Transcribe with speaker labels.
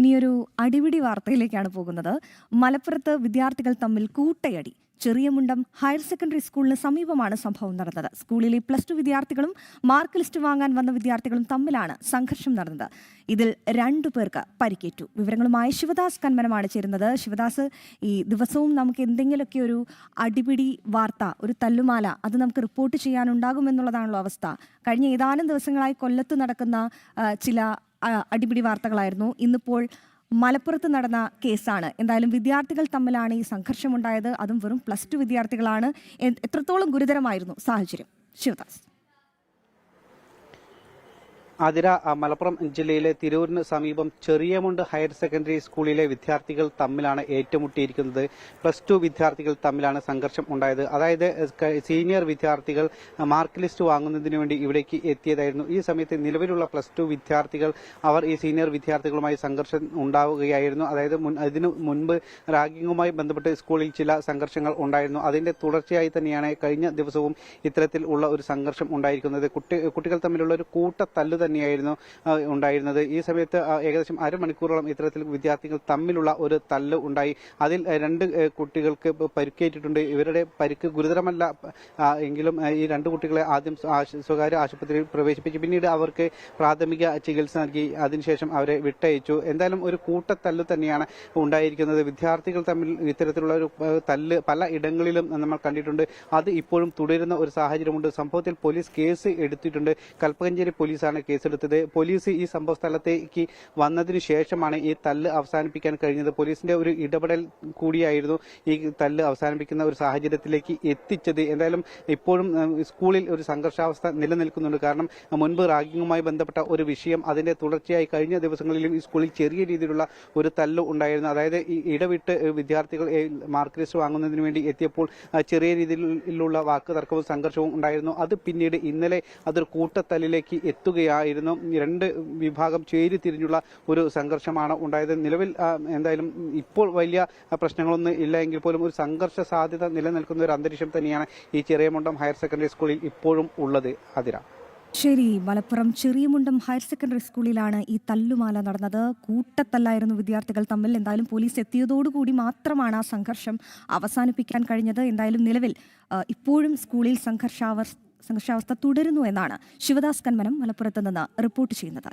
Speaker 1: ഇനിയൊരു അടിപിടി വാർത്തയിലേക്കാണ് പോകുന്നത്. മലപ്പുറത്ത് വിദ്യാർത്ഥികൾ തമ്മിൽ കൂട്ടയടി. ചെറിയമുണ്ടം ഹയർ സെക്കൻഡറി സ്കൂളിന് സമീപമാണ് സംഭവം നടന്നത്. സ്കൂളിലെ +2 വിദ്യാർത്ഥികളും മാർക്ക് ലിസ്റ്റ് വാങ്ങാൻ വന്ന വിദ്യാർത്ഥികളും തമ്മിലാണ് സംഘർഷം നടന്നത്. ഇതിൽ 2 പേർക്ക് പരിക്കേറ്റു. വിവരങ്ങളുമായി ശിവദാസ് കന്മനമാണ് ചേരുന്നത്. ശിവദാസ്, ഈ ദിവസവും നമുക്ക് എന്തെങ്കിലുമൊക്കെ ഒരു അടിപിടി വാർത്ത, ഒരു തല്ലുമാല, അത് നമുക്ക് റിപ്പോർട്ട് ചെയ്യാനുണ്ടാകുമെന്നുള്ളതാണല്ലോ അവസ്ഥ. കഴിഞ്ഞ ഏതാനും ദിവസങ്ങളായി കൊല്ലത്ത് നടക്കുന്ന ചില അടിപിടി വാർത്തകളായിരുന്നു. ഇന്നിപ്പോൾ മലപ്പുറത്ത് നടന്ന കേസാണ്. എന്തായാലും വിദ്യാർത്ഥികൾ തമ്മിലാണ് ഈ സംഘർഷമുണ്ടായത്. അതും വെറും +2 വിദ്യാർത്ഥികളാണ്. എത്രത്തോളം ഗുരുതരമായിരുന്നു സാഹചര്യം? ശിവദാസ്.
Speaker 2: അതിര മലപ്പുറം ജില്ലയിലെ തിരൂരിന് സമീപം ചെറിയമുണ്ട് ഹയർ സെക്കൻഡറി സ്കൂളിലെ വിദ്യാർത്ഥികൾ തമ്മിലാണ് ഏറ്റുമുട്ടിയിരിക്കുന്നത്. +2 വിദ്യാർത്ഥികൾ തമ്മിലാണ് സംഘർഷം ഉണ്ടായത്. അതായത് സീനിയർ വിദ്യാർത്ഥികൾ മാർക്ക് ലിസ്റ്റ് വാങ്ങുന്നതിന് വേണ്ടി ഇവിടേക്ക് എത്തിയതായിരുന്നു. ഈ സമയത്ത് നിലവിലുള്ള +2 വിദ്യാർത്ഥികൾ അവർ ഈ സീനിയർ വിദ്യാർത്ഥികളുമായി സംഘർഷം ഉണ്ടാവുകയായിരുന്നു. അതായത് ഇതിനു മുൻപ് റാഗിങ്ങുമായി ബന്ധപ്പെട്ട് സ്കൂളിൽ ചില സംഘർഷങ്ങൾ ഉണ്ടായിരുന്നു. അതിന്റെ തുടർച്ചയായി തന്നെയാണ് കഴിഞ്ഞ ദിവസവും ഇത്തരത്തിൽ ഉള്ള ഒരു സംഘർഷം ഉണ്ടായിരിക്കുന്നത്. കുട്ടികൾ തമ്മിലുള്ള ഒരു കൂട്ടത്തല്ല് തന്നെയായിരുന്നു ഉണ്ടായിരുന്നത്. ഈ സമയത്ത് ഏകദേശം അരമണിക്കൂറോളം ഇത്തരത്തിൽ വിദ്യാർത്ഥികൾ തമ്മിലുള്ള ഒരു തല്ല് ഉണ്ടായി. അതിൽ 2 കുട്ടികൾക്ക് പരിക്കേറ്റിട്ടുണ്ട്. ഇവരുടെ പരിക്ക് ഗുരുതരമല്ല എങ്കിലും ഈ 2 കുട്ടികളെ ആദ്യം സ്വകാര്യ ആശുപത്രിയിൽ പ്രവേശിപ്പിച്ചു. പിന്നീട് അവർക്ക് പ്രാഥമിക ചികിത്സ നൽകി അതിനുശേഷം അവരെ വിട്ടയച്ചു. എന്തായാലും ഒരു കൂട്ടത്തല്ല് തന്നെയാണ് ഉണ്ടായിരിക്കുന്നത്. വിദ്യാർത്ഥികൾ തമ്മിൽ ഇത്തരത്തിലുള്ള ഒരു തല്ല് പല ഇടങ്ങളിലും നമ്മൾ കണ്ടിട്ടുണ്ട്. അത് ഇപ്പോഴും തുടരുന്ന ഒരു സാഹചര്യമുണ്ട്. സംഭവത്തിൽ പോലീസ് കേസ് എടുത്തിട്ടുണ്ട്. കൽപ്പകഞ്ചേരി പോലീസാണ് കേസെടുത്തത്. പോലീസ് ഈ സംഭവ സ്ഥലത്തേക്ക് വന്നതിന് ശേഷമാണ് ഈ തല്ല് അവസാനിപ്പിക്കാൻ കഴിഞ്ഞത്. പോലീസിന്റെ ഒരു ഇടപെടൽ കൂടിയായിരുന്നു ഈ തല്ല് അവസാനിപ്പിക്കുന്ന ഒരു സാഹചര്യത്തിലേക്ക് എത്തിച്ചത്. എന്തായാലും ഇപ്പോഴും സ്കൂളിൽ ഒരു സംഘർഷാവസ്ഥ നിലനിൽക്കുന്നുണ്ട്. കാരണം മുൻപ് റാഗിങ്ങുമായി ബന്ധപ്പെട്ട ഒരു വിഷയം, അതിന്റെ തുടർച്ചയായി കഴിഞ്ഞ ദിവസങ്ങളിലും ഈ സ്കൂളിൽ ചെറിയ രീതിയിലുള്ള ഒരു തല്ല് ഉണ്ടായിരുന്നു. അതായത് ഈ ഇടവിട്ട് വിദ്യാർത്ഥികൾ മാർക്ക് ലിസ്റ്റ് വാങ്ങുന്നതിന് വേണ്ടി എത്തിയപ്പോൾ ചെറിയ രീതിയിലുള്ള വാക്ക് തർക്കവും സംഘർഷവും ഉണ്ടായിരുന്നു. അത് പിന്നീട് ഇന്നലെ അതൊരു കൂട്ടത്തല്ലിലേക്ക് എത്തുകയായിരുന്നു. 2 വിഭാഗം ചേരിതിരിഞ്ഞുള്ള ഒരു സംഘർഷമാണ് ഉണ്ടായത്. നിലവിൽ എന്തായാലും ഇപ്പോൾ വലിയ പ്രശ്നങ്ങളൊന്നും ഇല്ല എങ്കിൽ പോലും ഒരു സംഘർഷ സാധ്യത നിലനിൽക്കുന്ന ഒരു അന്തരീക്ഷം തന്നെയാണ് ഈ ചെറിയമുണ്ടം ഹയർ സെക്കൻഡറി സ്കൂളിൽ ഇപ്പോഴും ഉള്ളത്. അതിര.
Speaker 1: ശരി, മലപ്പുറം ചെറിയമുണ്ടം ഹയർ സെക്കൻഡറി സ്കൂളിലാണ് ഈ തല്ലുമാല നടന്നത്. കൂട്ടത്തല്ലായിരുന്നു വിദ്യാർത്ഥികൾ തമ്മിൽ. എന്തായാലും പോലീസ് എത്തിയതോടുകൂടി മാത്രമാണ് ആ സംഘർഷം അവസാനിപ്പിക്കാൻ കഴിഞ്ഞത്. എന്തായാലും നിലവിൽ ഇപ്പോഴും സ്കൂളിൽ സംഘർഷാവസ്ഥ തുടരുന്നു എന്നാണ് ശിവദാസ് കന്മനം മലപ്പുറത്ത് നിന്ന് റിപ്പോർട്ട് ചെയ്യുന്നത്.